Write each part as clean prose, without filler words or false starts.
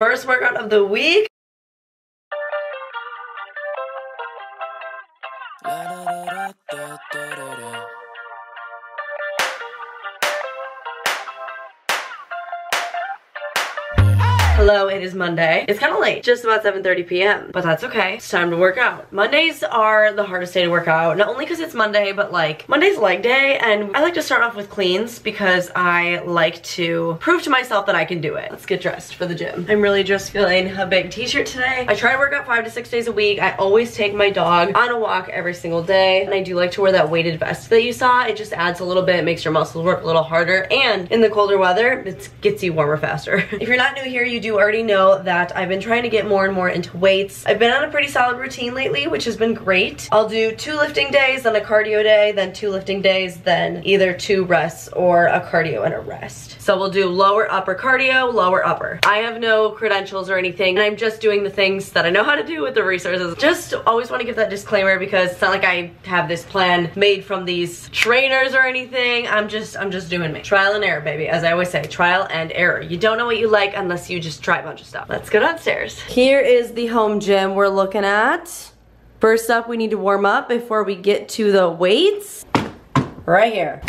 First workout of the week. Hello, it is Monday. It's kind of late, just about 7:30 p.m., but that's okay. It's time to work out. Mondays are the hardest day to work out, not only because it's Monday, but like Monday's leg day, and I like to start off with cleans because I like to prove to myself that I can do it. Let's get dressed for the gym. I'm really just feeling a big t-shirt today. I try to work out 5 to 6 days a week. I always take my dog on a walk every single day, and I do like to wear that weighted vest that you saw. It just adds a little bit, makes your muscles work a little harder, and in the colder weather, it gets you warmer faster. If you're not new here, you do already know that I've been trying to get more and more into weights. I've been on a pretty solid routine lately, which has been great. I'll do 2 lifting days, then a cardio day, then 2 lifting days, then either 2 rests or a cardio and a rest. So we'll do lower upper cardio, lower upper. I have no credentials or anything, and I'm just doing the things that I know how to do with the resources. Just always want to give that disclaimer because it's not like I have this plan made from these trainers or anything. I'm just doing me. Trial and error, baby. As I always say, trial and error. You don't know what you like unless you just try a bunch of stuff. Let's go downstairs. Here is the home gym we're looking at. First up, we need to warm up before we get to the weights. Right here.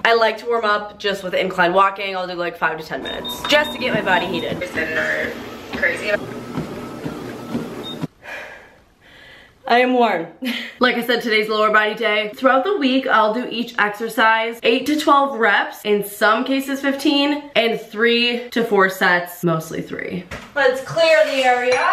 I like to warm up just with incline walking. I'll do like 5 to 10 minutes just to get my body heated. Crazy. I am warm. Like I said, today's lower body day. Throughout the week, I'll do each exercise 8 to 12 reps, in some cases 15, and 3 to 4 sets, mostly 3. Let's clear the area.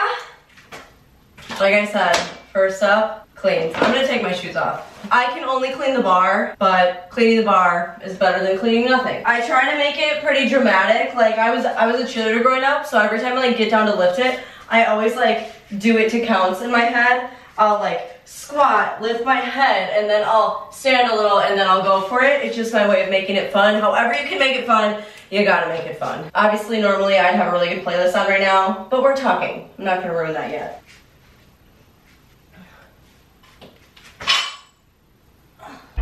Like I said, first up, cleans. I'm gonna take my shoes off. I can only clean the bar, but cleaning the bar is better than cleaning nothing. I try to make it pretty dramatic. Like I was a cheerleader growing up, so every time I like get down to lift it, I always like do it to counts in my head. I'll like squat, lift my head, and then I'll stand a little, and then I'll go for it. It's just my way of making it fun. However you can make it fun, you gotta make it fun. Obviously, normally I'd have a really good playlist on right now, but we're talking. I'm not gonna ruin that yet.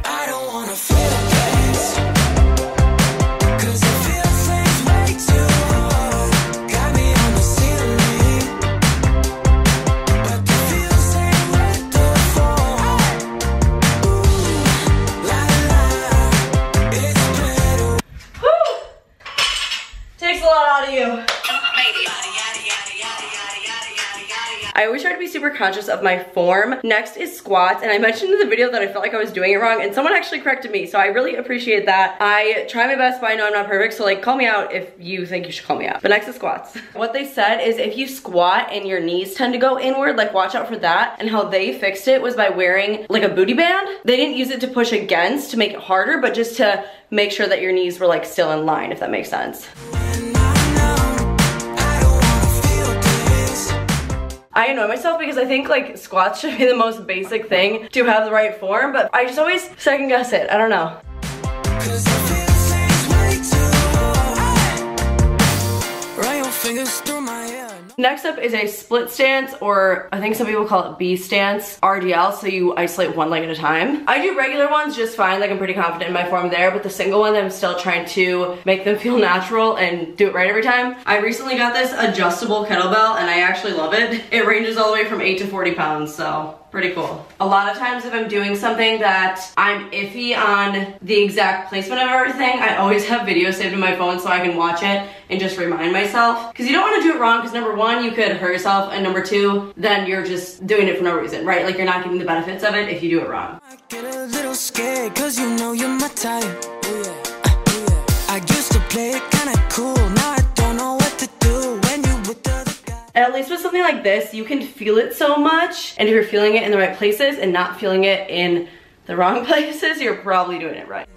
I don't wanna feel this, 'cause it feels things way too hard. Got me on the ceiling, but the feels ain't worth the fall. Ooh, la la, it's better. Whew! Takes a lot out of you. I always try to be super conscious of my form. Next is squats, and I mentioned in the video that I felt like I was doing it wrong, and someone actually corrected me, so I really appreciate that. I try my best, but I know I'm not perfect, so like call me out if you think you should call me out. But next is squats. What they said is if you squat and your knees tend to go inward, like watch out for that, and how they fixed it was by wearing like a booty band. They didn't use it to push against to make it harder, but just to make sure that your knees were like still in line, if that makes sense. I annoy myself because I think like squats should be the most basic thing to have the right form, but I just always second guess it. I don't know. Next up is a split stance, or I think some people call it B stance, RDL, so you isolate one leg at a time. I do regular ones just fine, like I'm pretty confident in my form there, but the single one I'm still trying to make them feel natural and do it right every time. I recently got this adjustable kettlebell and I actually love it. It ranges all the way from 8 to 40 pounds, so pretty cool. A lot of times if I'm doing something that I'm iffy on the exact placement of everything, I always have videos saved in my phone so I can watch it and just remind myself. Because you don't want to do it wrong, because number one, you could hurt yourself, and number two, then you're just doing it for no reason, right? Like you're not getting the benefits of it if you do it wrong. I get a little scared because you know you're my type. I used to play it kind of cool, now I don't know what to do when you with the other guy. At least with something like this, you can feel it so much, and if you're feeling it in the right places and not feeling it in the wrong places, you're probably doing it right.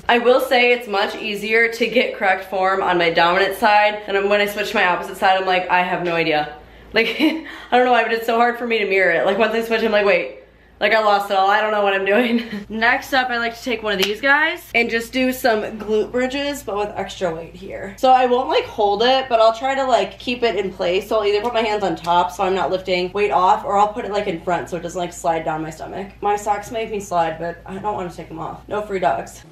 I will say it's much easier to get correct form on my dominant side, and when I switch to my opposite side, I'm like, I have no idea. Like, I don't know why, but it's so hard for me to mirror it. Like once I switch, I'm like, wait, Like I lost it all. I don't know what I'm doing. Next up, I like to take one of these guys and just do some glute bridges, but with extra weight here. So I won't like hold it, but I'll try to like keep it in place. So I'll either put my hands on top so I'm not lifting weight off, or I'll put it like in front so it doesn't like slide down my stomach. My socks make me slide, but I don't want to take them off. No free dogs.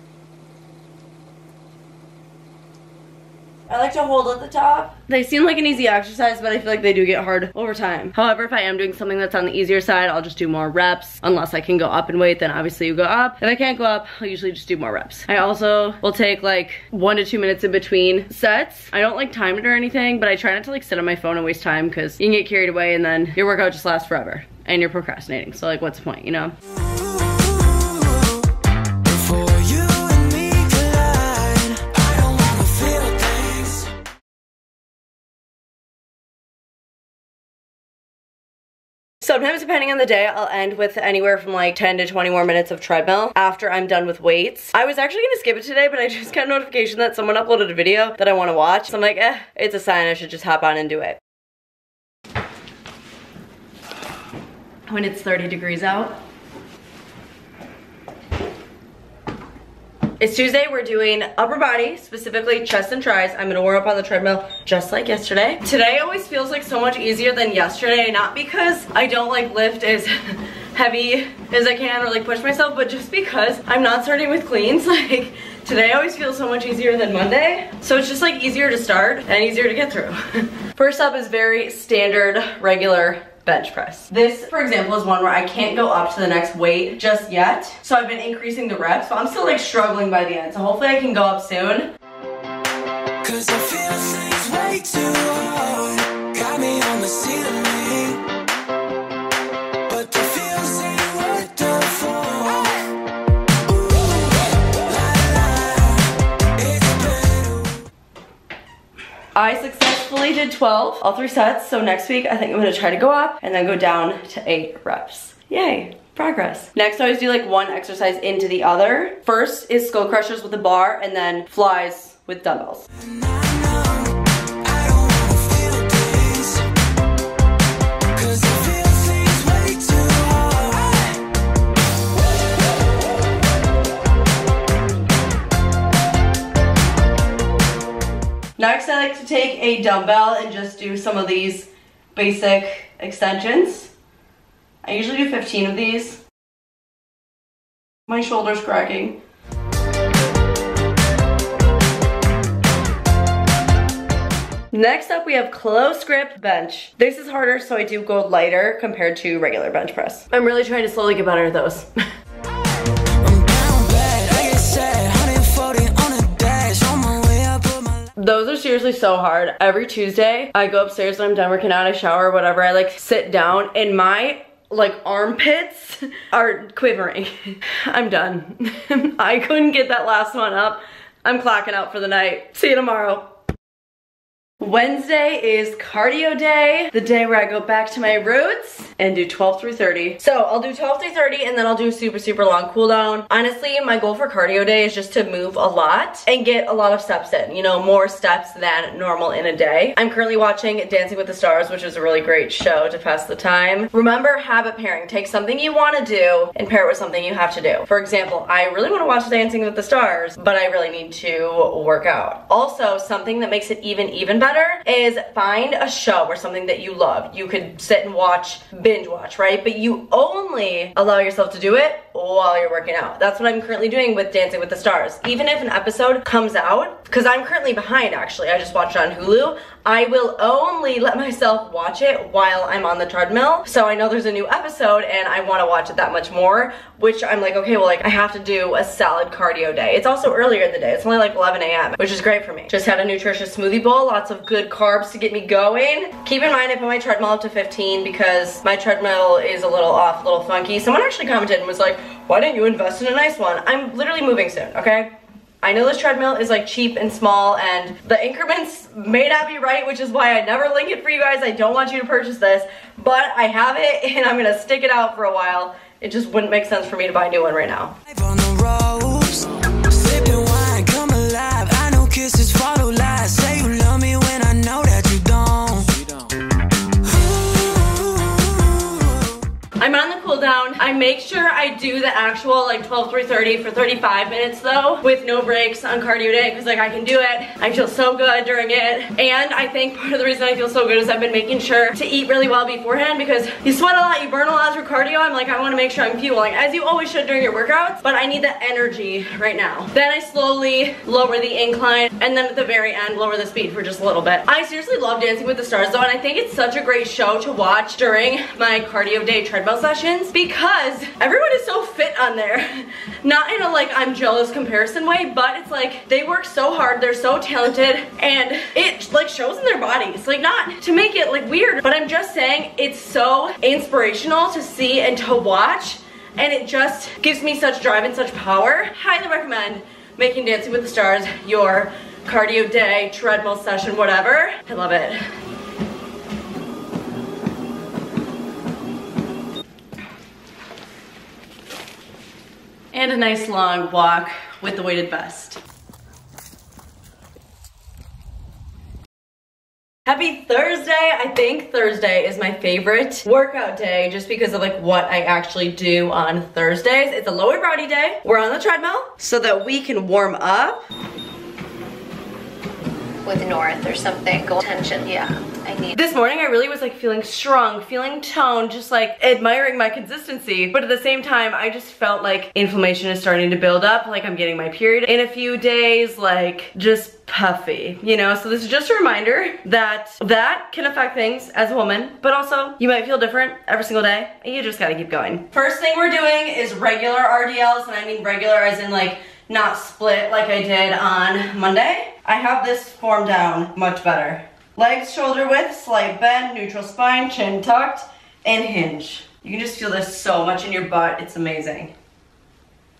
I like to hold at the top. They seem like an easy exercise, but I feel like they do get hard over time. However, if I am doing something that's on the easier side, I'll just do more reps. Unless I can go up in weight, then obviously you go up. If I can't go up, I'll usually just do more reps. I also will take like 1 to 2 minutes in between sets. I don't like time it or anything, but I try not to like sit on my phone and waste time because you can get carried away and then your workout just lasts forever and you're procrastinating. So like, what's the point, you know? Sometimes, depending on the day, I'll end with anywhere from like 10 to 20 more minutes of treadmill after I'm done with weights. I was actually gonna skip it today, but I just got a notification that someone uploaded a video that I wanna watch. So I'm like, it's a sign I should just hop on and do it. When it's 30 degrees out. It's Tuesday, we're doing upper body, specifically chest and tris. I'm gonna warm up on the treadmill just like yesterday. Today always feels like so much easier than yesterday, not because I don't like lift as heavy as I can or like push myself, but just because I'm not starting with cleans. Like today always feels so much easier than Monday. So it's just like easier to start and easier to get through. First up is very standard, regular bench press. This, for example, is one where I can't go up to the next weight just yet. So I've been increasing the reps, but I'm still like struggling by the end. So hopefully I can go up soon. Cause I feel things way too hard. Got me on the ceiling. But the feels ain't worth the fall. I successfully did 12, all 3 sets. So next week, I think I'm gonna try to go up and then go down to 8 reps. Yay, progress. Next, I always do like one exercise into the other. First is skull crushers with the bar and then flies with dumbbells. Next, I like to take a dumbbell and just do some of these basic extensions. I usually do 15 of these. My shoulder's cracking. Next up, we have close grip bench. This is harder, so I do go lighter compared to regular bench press. I'm really trying to slowly get better at those. Those are seriously so hard. Every Tuesday, I go upstairs when I'm done working out, I shower, whatever, I like sit down and my like armpits are quivering. I'm done. I couldn't get that last one up. I'm clocking out for the night. See you tomorrow. Wednesday is cardio day, the day where I go back to my roots and do 12 through 30. So I'll do 12 through 30 and then I'll do a super long cool down. Honestly, my goal for cardio day is just to move a lot and get a lot of steps in, you know, more steps than normal in a day. I'm currently watching Dancing with the Stars, which is a really great show to pass the time. Remember, habit pairing. Take something you want to do and pair it with something you have to do. For example, I really want to watch Dancing with the Stars, but I really need to work out. Also, something that makes it even better is find a show or something that you love. You could sit and watch, binge watch, right? But you only allow yourself to do it while you're working out. That's what I'm currently doing with Dancing with the Stars. Even if an episode comes out, because I'm currently behind actually, I just watched it on Hulu, I will only let myself watch it while I'm on the treadmill. So I know there's a new episode and I want to watch it that much more, which I'm like, okay, well, like I have to do a solid cardio day. It's also earlier in the day. It's only like 11 a.m., which is great for me. Just had a nutritious smoothie bowl, lots of good carbs to get me going. Keep in mind I put my treadmill up to 15 because my treadmill is a little off, a little funky. Someone actually commented and was like, why didn't you invest in a nice one? I'm literally moving soon, okay? I know this treadmill is like cheap and small and the increments may not be right, which is why I never link it for you guys. I don't want you to purchase this, but I have it and I'm gonna stick it out for a while. It just wouldn't make sense for me to buy a new one right now. I'm on the cool down. I make sure I do the actual like 12, 3:30 for 35 minutes though, with no breaks on cardio day, because like I can do it. I feel so good during it. And I think part of the reason I feel so good is I've been making sure to eat really well beforehand, because you sweat a lot, you burn a lot through cardio. I'm like, I want to make sure I'm fueling, as you always should during your workouts, but I need the energy right now. Then I slowly lower the incline, and then at the very end lower the speed for just a little bit. I seriously love Dancing with the Stars though, and I think it's such a great show to watch during my cardio day treadmill sessions, because everyone is so fit on there. Not in a like I'm jealous comparison way, but it's like they work so hard, they're so talented, and it like shows in their bodies. Like, not to make it like weird, but I'm just saying it's so inspirational to see and to watch, and it just gives me such drive and such power. Highly recommend making Dancing with the Stars your cardio day, treadmill session, whatever. I love it. And a nice long walk with the weighted vest. Happy Thursday! I think Thursday is my favorite workout day just because of like what I actually do on Thursdays. It's a lower body day. We're on the treadmill so that we can warm up. With North or something, go tension, yeah. This morning I really was like feeling strong, feeling toned, just like admiring my consistency, but at the same time I just felt like inflammation is starting to build up, like I'm getting my period in a few days, like just puffy, you know? So this is just a reminder that that can affect things as a woman, but also you might feel different every single day and you just gotta keep going. First thing we're doing is regular RDLs, and I mean regular as in like not split like I did on Monday. I have this form down much better. Legs shoulder width, slight bend, neutral spine, chin tucked, and hinge. You can just feel this so much in your butt, it's amazing.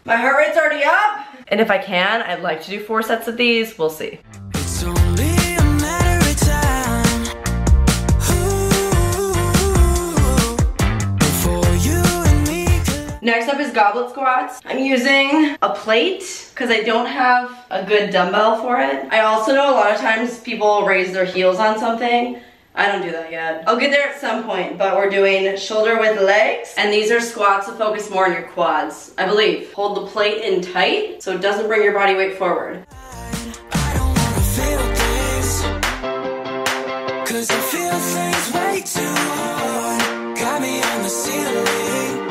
My heart rate's already up, and if I can, I'd like to do 4 sets of these, we'll see. It's only a matter of time. Ooh, before you and me could... Next up is goblet squats. I'm using a plate because I don't have a good dumbbell for it. I also know a lot of times people raise their heels on something. I don't do that yet. I'll get there at some point, but we're doing shoulder width legs, and these are squats to focus more on your quads, I believe. Hold the plate in tight so it doesn't bring your body weight forward. I don't wanna feel this, 'cause I feel things way too hard. Got me on the ceiling,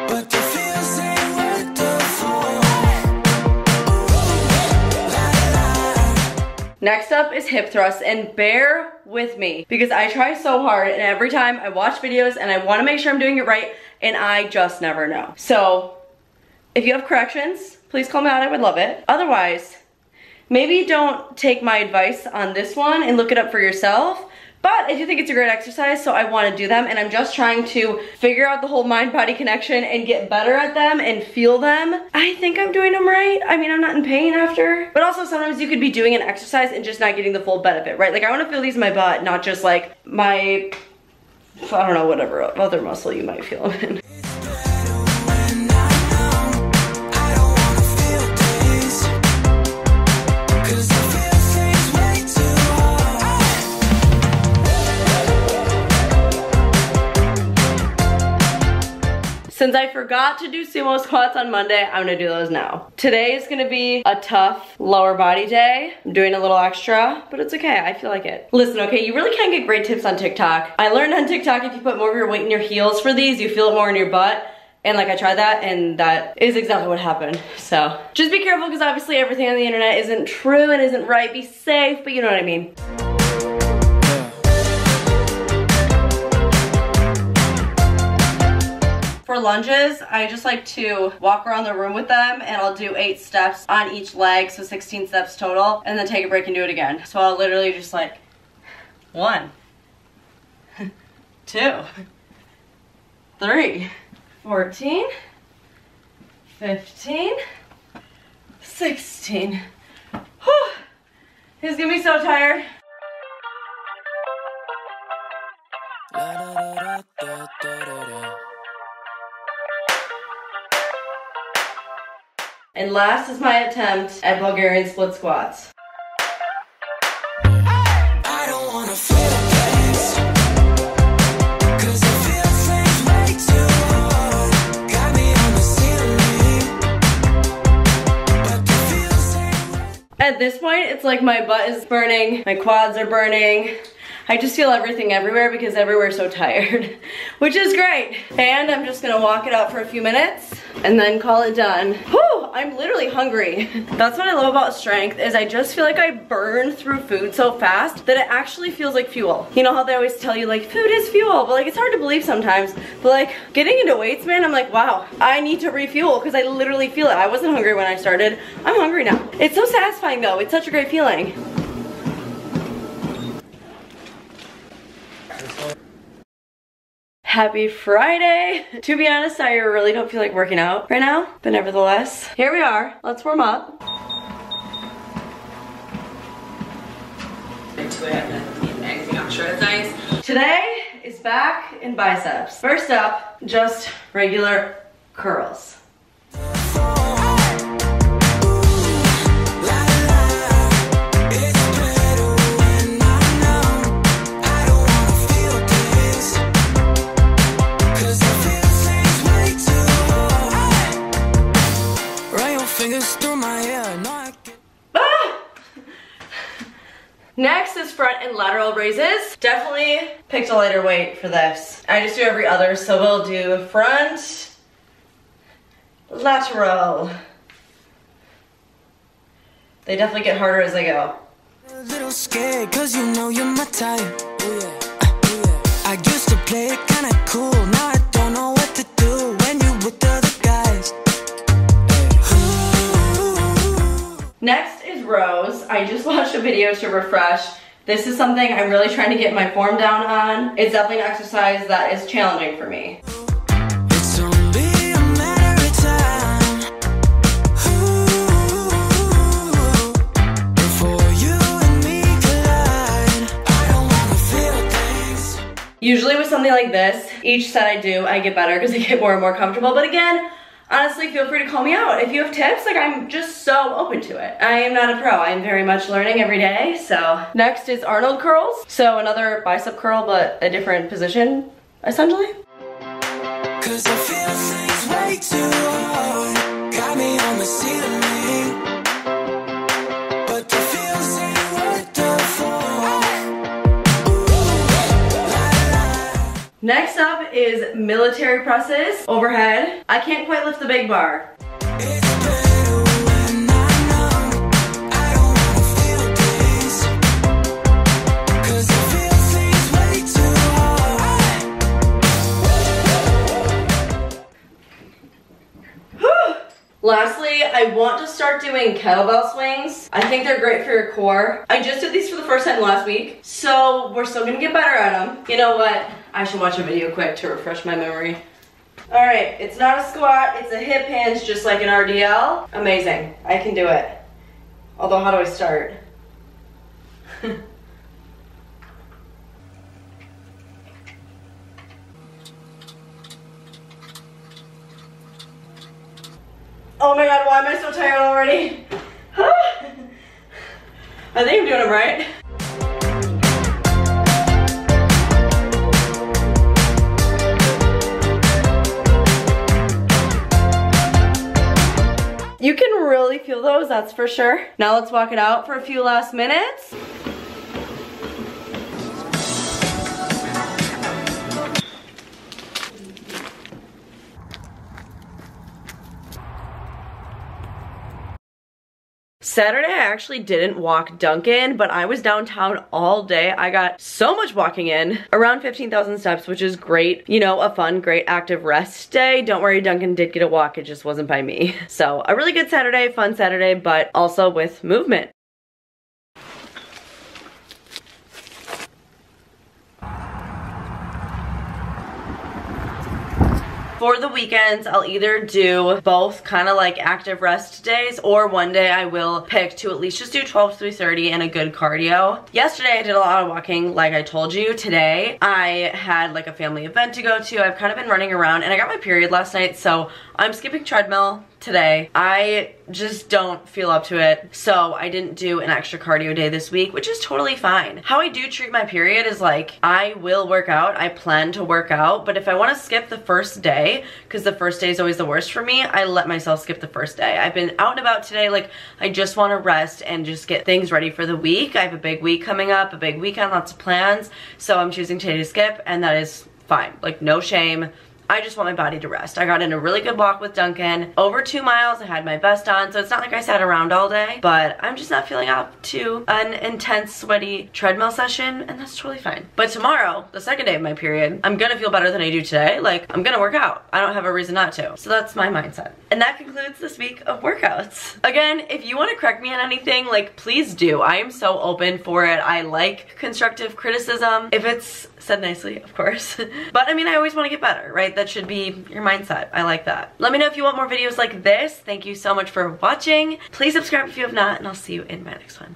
but the feels ain't worth the fall. Next up is hip thrusts, and bear with me because I try so hard, and every time I watch videos and I want to make sure I'm doing it right, and I just never know. So if you have corrections, please call me out, I would love it. Otherwise, maybe don't take my advice on this one and look it up for yourself. But I do think it's a great exercise, so I want to do them, and I'm just trying to figure out the whole mind-body connection and get better at them and feel them. I think I'm doing them right. I mean, I'm not in pain after. But also sometimes you could be doing an exercise and just not getting the full benefit, right? Like I want to feel these in my butt, not just like my, I don't know, whatever other muscle you might feel in. Since I forgot to do sumo squats on Monday, I'm gonna do those now. Today is gonna be a tough lower body day. I'm doing a little extra, but it's okay, I feel like it. Listen, okay, you really can get great tips on TikTok. I learned on TikTok if you put more of your weight in your heels for these, you feel it more in your butt. And like I tried that, and that is exactly what happened. So just be careful, because obviously everything on the internet isn't true and isn't right. Be safe, but you know what I mean. For lunges, I just like to walk around the room with them, and I'll do 8 steps on each leg, so 16 steps total, and then take a break and do it again. So I'll literally just like 1, 2, 3, 14, 15, 16. Whew. He's gonna be so tired. And last is my attempt at Bulgarian split squats. I don't wanna feel this, 'cause I feel things way too hard. At this point, it's like my butt is burning, my quads are burning. I just feel everything everywhere because everywhere's so tired, which is great. And I'm just gonna walk it out for a few minutes and then call it done. Whew, I'm literally hungry. That's what I love about strength is I just feel like I burn through food so fast that it actually feels like fuel. You know how they always tell you like food is fuel, but like it's hard to believe sometimes. But like getting into weights, man, I'm like, wow, I need to refuel because I literally feel it. I wasn't hungry when I started. I'm hungry now. It's so satisfying though. It's such a great feeling. Happy Friday! To be honest, I really don't feel like working out right now, but nevertheless, here we are. Let's warm up. Into it and magazine, I'm sure it's nice. Today is back in biceps. First up, just regular curls. Next is front and lateral raises. Definitely picked a lighter weight for this. I just do every other, so we'll do front, lateral. They definitely get harder as I go. A little scared, cause you know you're my type. I used to play it kinda cool, now I don't know what to do when you with the other guys. Next is rows. I just watched a video to refresh. This is something I'm really trying to get my form down on. It's definitely an exercise that is challenging for me. It's only a matter of time. Before you and me collide. I don't wanna feel things. Usually with something like this, each set I do, I get better because I get more and more comfortable. But again, honestly, feel free to call me out. If you have tips, like I'm just so open to it. I am not a pro, I'm very much learning every day, so. Next is Arnold curls. So another bicep curl, but a different position, essentially. Cause I feel things way too hard. Got me on the ceiling. But the feels ain't worth the fall. Next up is military presses, overhead. I can't quite lift the big bar. It's better when I know I don't wanna feel things. Cause I feel things way too hard. Lastly, I want to start doing kettlebell swings. I think they're great for your core. I just did these for the first time last week, so we're still gonna get better at them. You know what? I should watch a video quick to refresh my memory. All right, it's not a squat, it's a hip hinge, just like an RDL. Amazing, I can do it. Although, how do I start? Oh my God, why am I so tired already? I think I'm doing it right. You can really feel those, that's for sure. Now let's walk it out for a few last minutes. Saturday, I actually didn't walk Duncan, but I was downtown all day. I got so much walking in, around 15,000 steps, which is great. You know, a fun, great active rest day. Don't worry, Duncan did get a walk, it just wasn't by me. So a really good Saturday, fun Saturday, but also with movement. For the weekends, I'll either do both kind of like active rest days, or one day I will pick to at least just do 12 to 3:30 and a good cardio. Yesterday I did a lot of walking like I told you. Today I had like a family event to go to. I've kind of been running around and I got my period last night, so I'm skipping treadmill today. I just don't feel up to it, so I didn't do an extra cardio day this week, which is totally fine. How I do treat my period is like, I will work out, I plan to work out, but if I want to skip the first day, because the first day is always the worst for me, I let myself skip the first day. I've been out and about today, like I just want to rest and just get things ready for the week. I have a big week coming up, a big weekend, lots of plans, so I'm choosing today to skip, and that is fine, like no shame. I just want my body to rest. I got in a really good walk with Duncan, over 2 miles. I had my vest on, so it's not like I sat around all day, but I'm just not feeling up to an intense, sweaty treadmill session, and that's totally fine. But tomorrow, the second day of my period, I'm gonna feel better than I do today. Like, I'm gonna work out. I don't have a reason not to. So that's my mindset. And that concludes this week of workouts. Again, if you want to correct me on anything, like, please do. I am so open for it. I like constructive criticism, if it's said nicely, of course. But I mean, I always want to get better, right? That should be your mindset. I like that. Let me know if you want more videos like this. Thank you so much for watching. Please subscribe if you have not, and I'll see you in my next one.